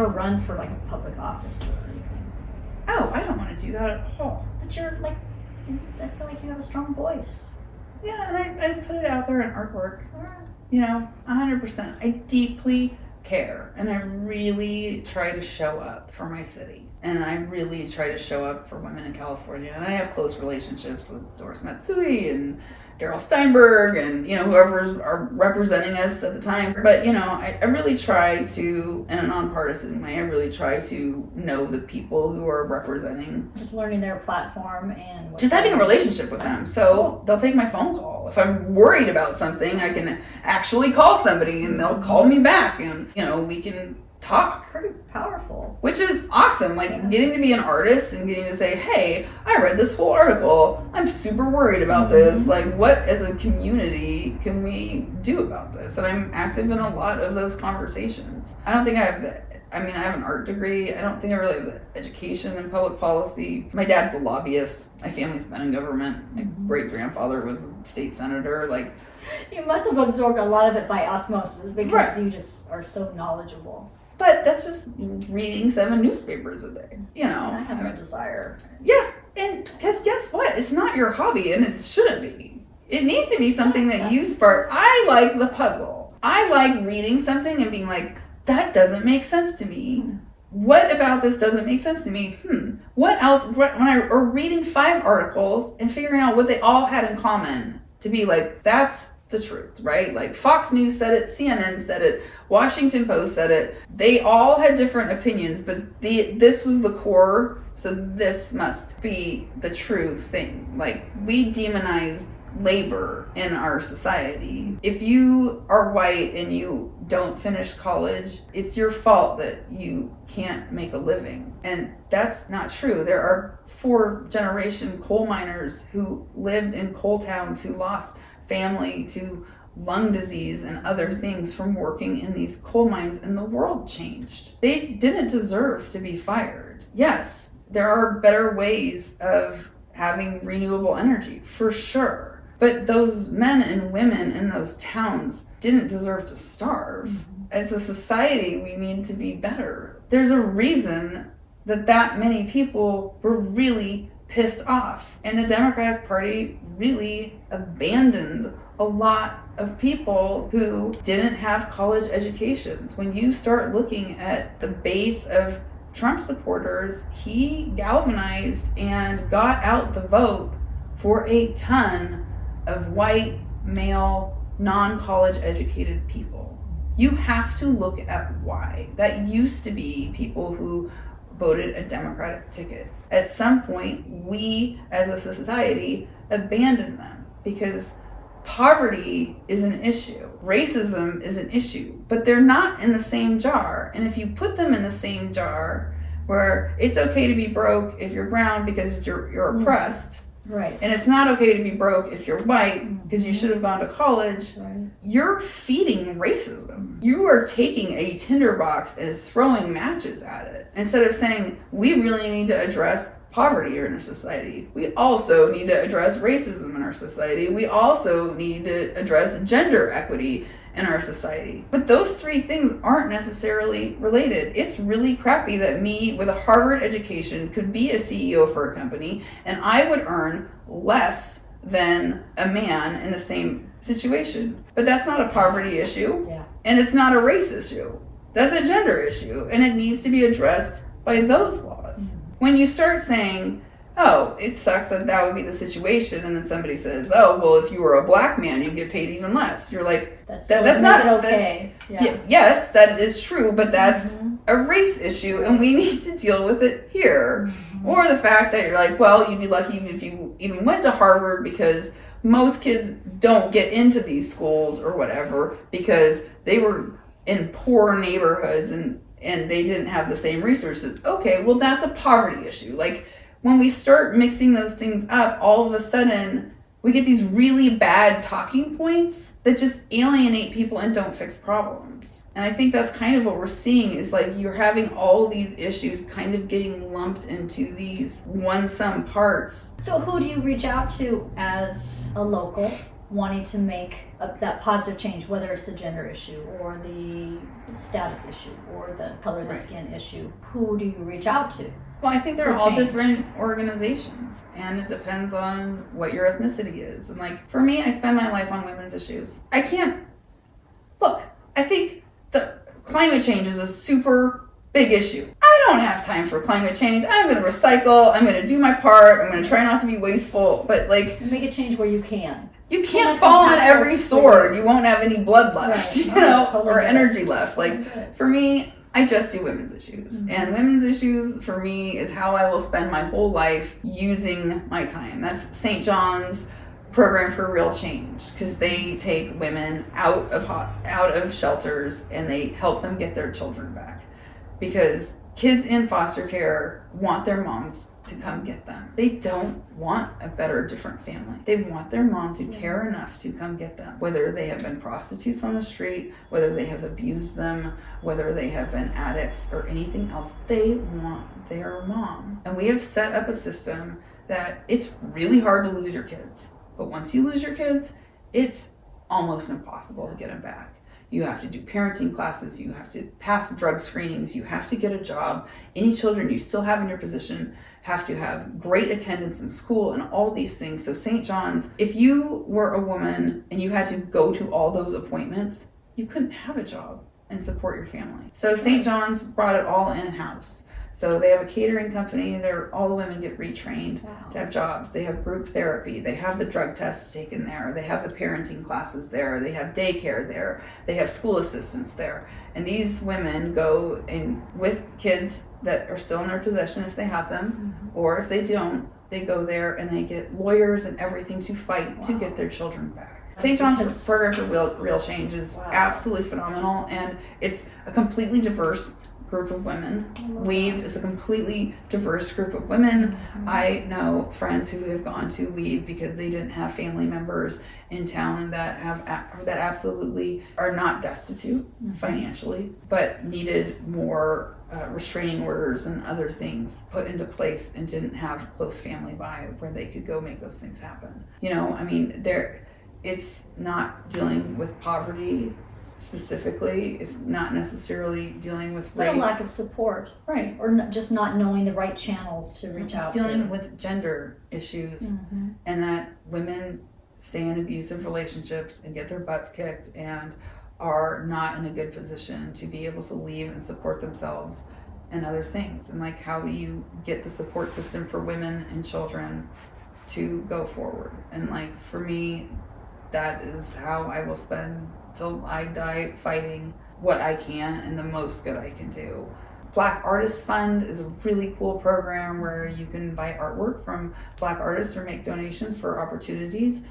never run for like a public office or anything? Oh, I don't want to do that at all. But you're like, I feel like you have a strong voice. Yeah, and I put it out there in artwork. Alright. 100%. I deeply care, and I really try to show up for my city. And I really try to show up for women in California. And I have close relationships with Doris Matsui and Daryl Steinberg and, whoever's are representing us at the time. But, I really try to, in a nonpartisan way, I really try to know the people who are representing. Just learning their platform and... Just having a relationship with them. So they'll take my phone call. If I'm worried about something, I can actually call somebody and they'll call me back and, we can talk. It's pretty powerful. Which is awesome. Getting to be an artist and getting to say, hey, I read this whole article. I'm super worried about this. What as a community can we do about this? And I'm active in a lot of those conversations. I don't think I have I have an art degree. I don't think I really have the education in public policy. My dad's a lobbyist. My family's been in government. My great-grandfather was a state senator. You must have absorbed a lot of it by osmosis because you just are so knowledgeable. But that's just reading 7 newspapers a day, I have no desire. Yeah, and because guess what? It's not your hobby, and it shouldn't be. It needs to be something that you spark. I like the puzzle. I like reading something and being like, that doesn't make sense to me. What about this doesn't make sense to me? What else? When I were reading 5 articles and figuring out what they all had in common to be like, that's the truth, right? Fox News said it, CNN said it, Washington Post said it. They all had different opinions, but this was the core, so this must be the true thing. We demonize labor in our society. If you are white and you don't finish college, it's your fault that you can't make a living. And that's not true. There are 4-generation coal miners who lived in coal towns who lost family to lung disease and other things from working in these coal mines, and the world changed. They didn't deserve to be fired. Yes, there are better ways of having renewable energy, for sure. But those men and women in those towns didn't deserve to starve. As a society, we need to be better. There's a reason that many people were really pissed off. And the Democratic Party really abandoned a lot of people who didn't have college educations. When you start looking at the base of Trump supporters, he galvanized and got out the vote for a ton of white, male, non-college educated people. You have to look at why. That used to be people who voted a Democratic ticket. At some point, we as a society abandoned them because poverty is an issue. Racism is an issue, but they're not in the same jar. And if you put them in the same jar where it's okay to be broke if you're brown because you're oppressed, right? And it's not okay to be broke if you're white because you should have gone to college, right. You're feeding racism. You are taking a tinderbox and throwing matches at it. Instead of saying, we really need to address poverty in our society. We also need to address racism in our society. We also need to address gender equity in our society. But those 3 things aren't necessarily related. It's really crappy that me with a Harvard education could be a CEO for a company and I would earn less than a man in the same situation. But that's not a poverty issue. Yeah. And it's not a race issue. That's a gender issue. And it needs to be addressed by those laws. When you start saying, oh, it sucks that would be the situation, and then somebody says, oh, well, if you were a black man, you'd get paid even less. You're like, that's not okay. Yes, that is true, but that's a race issue, and we need to deal with it here. Or the fact that you're like, well, you'd be lucky if you even went to Harvard because most kids don't get into these schools or whatever because they were in poor neighborhoods and they didn't have the same resources. Okay, well, that's a poverty issue. When we start mixing those things up, all of a sudden, we get these really bad talking points that just alienate people and don't fix problems. And I think that's kind of what we're seeing is you're having all these issues kind of getting lumped into these one-sum parts. So who do you reach out to as a local wanting to make that positive change, whether it's the gender issue or the status issue or the color of the skin issue, who do you reach out to? Well, I think they're all different organizations, and it depends on what your ethnicity is. And like, for me, I spend my life on women's issues. I think the climate change is a super big issue. I don't have time for climate change. I'm going to recycle. I'm going to do my part. I'm going to try not to be wasteful. But like, make a change where you can. You can't fall on every sword. You won't have any blood left, or energy left. Like, for me, I just do women's issues. Mm-hmm. And women's issues, for me, is how I will spend my whole life using my time. That's St. John's program for real change, because they take women out of shelters and they help them get their children back. Because kids in foster care want their moms to come get them. They don't want a better, different family. They want their mom to care enough to come get them. Whether they have been prostitutes on the street, whether they have abused them, whether they have been addicts or anything else, they want their mom. And we have set up a system that it's really hard to lose your kids. But once you lose your kids, it's almost impossible to get them back. You have to do parenting classes, you have to pass drug screenings, you have to get a job. Any children you still have in your position have to have great attendance in school and all these things. So St. John's, if you were a woman and you had to go to all those appointments, you couldn't have a job and support your family. So St. John's brought it all in-house. So they have a catering company. All the women get retrained to have jobs. They have group therapy. They have the drug tests taken there. They have the parenting classes there. They have daycare there. They have school assistants there. And these women go in with kids that are still in their possession if they have them, or if they don't, they go there and they get lawyers and everything to fight to get their children back. St. John's program for real change is absolutely phenomenal, and it's a completely diverse group of women. Weave is a completely diverse group of women. I know friends who have gone to Weave because they didn't have family members in town that absolutely are not destitute financially, but needed more restraining orders and other things put into place and didn't have close family by where they could go make those things happen. It's not dealing with poverty specifically. It's not necessarily dealing with race. But a lack of support. Right. Or just not knowing the right channels to reach out to. It's dealing with gender issues, and that women stay in abusive relationships and get their butts kicked and are not in a good position to be able to leave and support themselves and other things. And like, how do you get the support system for women and children to go forward? And like, for me, that is how I will spend till I die, fighting what I can and the most good I can do. Black Artists Fund is a really cool program where you can buy artwork from Black artists or make donations for opportunities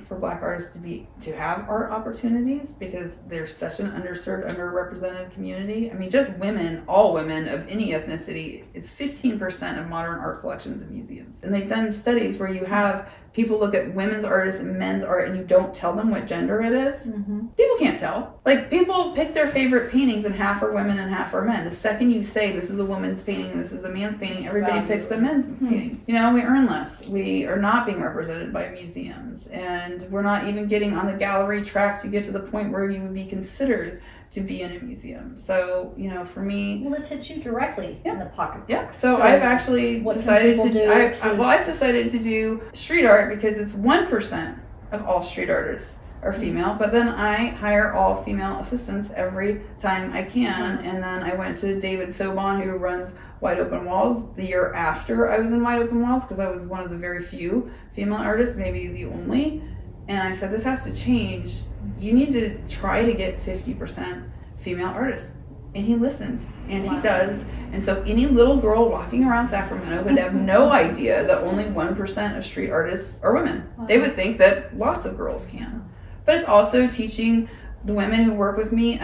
for Black artists to have art opportunities, because they're such an underserved, underrepresented community. I mean, just women, all women of any ethnicity, it's 15% of modern art collections in museums. And they've done studies where you have people look at women's artists and men's art and you don't tell them what gender it is. People can't tell. Like, people pick their favorite paintings and half are women and half are men. The second you say this is a woman's painting and this is a man's painting, everybody picks the men's painting. We earn less. We are not being represented by museums, and we're not even getting on the gallery track to get to the point where you would be considered to be in a museum. So, for me... Well, this hits you directly in the pocketbook. Yeah, so I've actually decided I've decided to do street art because it's 1% of all street artists are female, but then I hire all female assistants every time I can. And then I went to David Sobon, who runs Wide Open Walls, the year after I was in Wide Open Walls, because I was one of the very few female artists, maybe the only. And I said, this has to change. You need to try to get 50% female artists. And he listened, and he does. And so any little girl walking around Sacramento would have no idea that only 1% of street artists are women. They would think that lots of girls can. But it's also teaching the women who work with me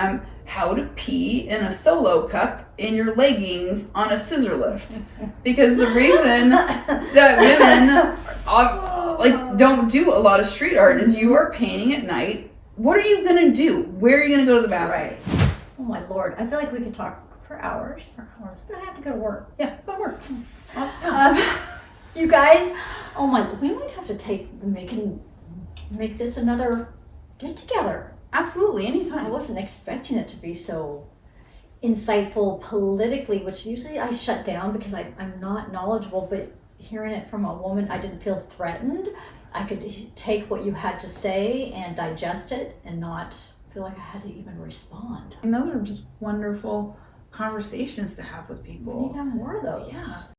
how to pee in a solo cup in your leggings on a scissor lift. Because the reason that women don't do a lot of street art is you are painting at night. What are you going to do? Where are you going to go to the bathroom? Right. Oh my Lord. I feel like we could talk for hours. But I have to go to work. Yeah, go to work. You guys, we might have to take making make this another get together. Absolutely, I anytime. wasn't expecting it to be so insightful politically, which usually I shut down because I'm not knowledgeable, but hearing it from a woman, I didn't feel threatened. I could take what you had to say and digest it and not feel like I had to even respond. And those are just wonderful conversations to have with We need people. to have more of those. Yeah.